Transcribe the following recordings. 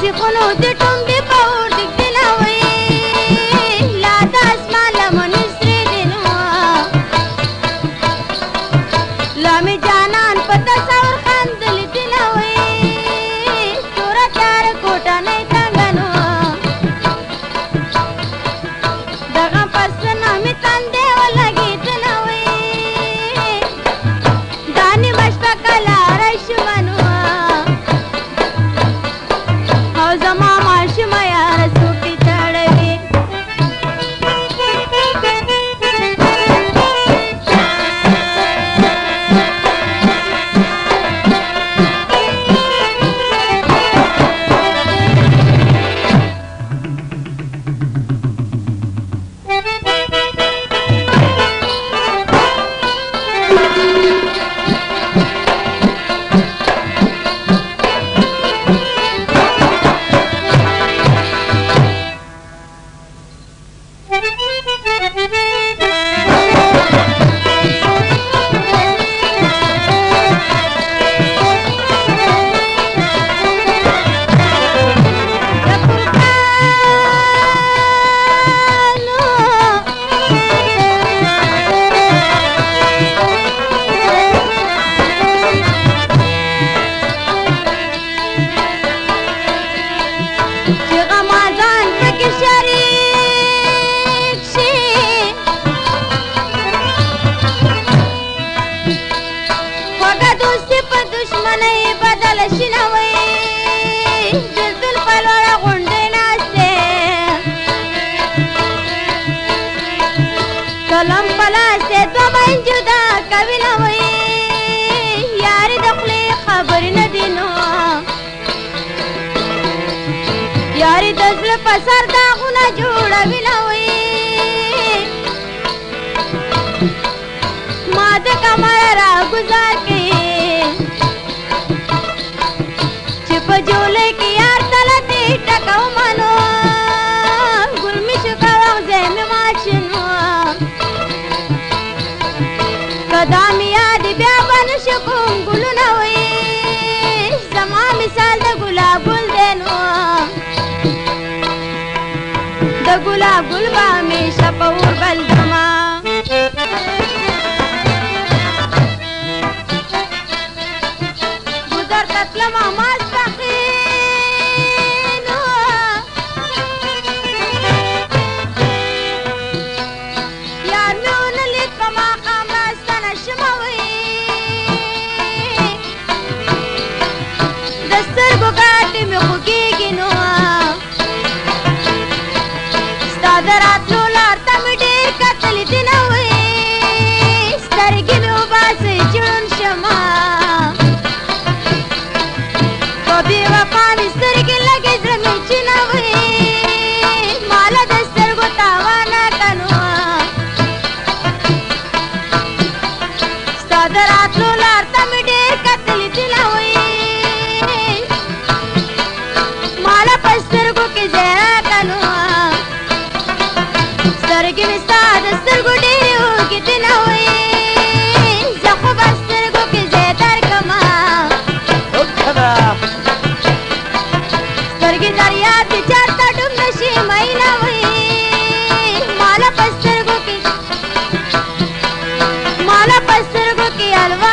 सिखुनु दे टुंबी पाउर दिख दिलावे लादा आसमान लमन इसरे दिनवा लामी जानान पता सावर खान दिल दिलावे तोरा चार कोटा नहीं तंगनो दगा पसना में तंदे वाला गीत नवे दानी मशपा कला रश मनवा जमा माश मयार सूटी चढ़वे कलम पला से तो मन जुदा कभी न हुई यारी दखली खबर न दिनो यारी दसल पसर दागुना जोड़ा भी न हुई माद कमरा गुजार के चिप जोले की यार तलते टकाऊ मनो गुलमी शुकावा ज़हन माचनो कदामी याद ब्याबन शुकुम गुल न हुई समा मिसाल द गुलाब गुल देनो द गुलाब गुलबा में शपौर बलदमा गुजर तत्लमा मास्तखीनो यार में उन लिख कमा दस्तर बुगाट में खुगी गिनो सादरात लोलार तमिडेर कतल दिन हुए सरगी में उबास जुड़न शमा कभी वफा में सरगी लगे जमीन चिना हुए माला दस्तर को तावाना कनो सादरात लोलार तमिडेर कतल दिन हुए सरगी में साद सरगु डेरे हो कितना हुए जखो बस सरगु के ज़ेदर कमा सरगी दरिया ते चरता डूब नशे महीना हुए माला पस सरगु की अलवा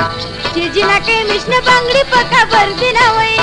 चिजिना के मिशन बांगड़ी पका बर्दी ना वही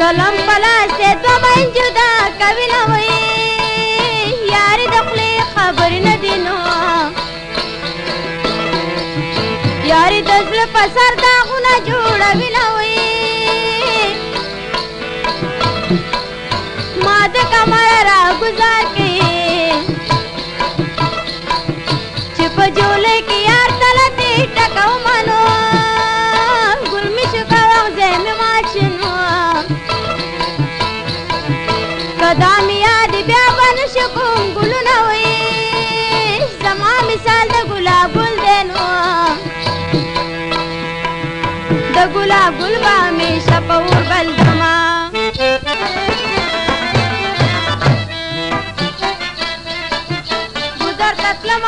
قلم پلاسه دو من جدا کوي نه وي یار د خولې خبر نه دي نو یار د زړه په سر داغونه جوړوي نه وي ما د کمر را ګزار کړي چې په جوله کې یار تلتې ټکو منو ګل مې شو کا وغځې مې ماشنو کدا مې یاد بیا به نشو کوم ګلونه وي زما مثال د ګلاب ګل دی نو د ګلاب ګل به همیشه په اور بل دما گذر تتلم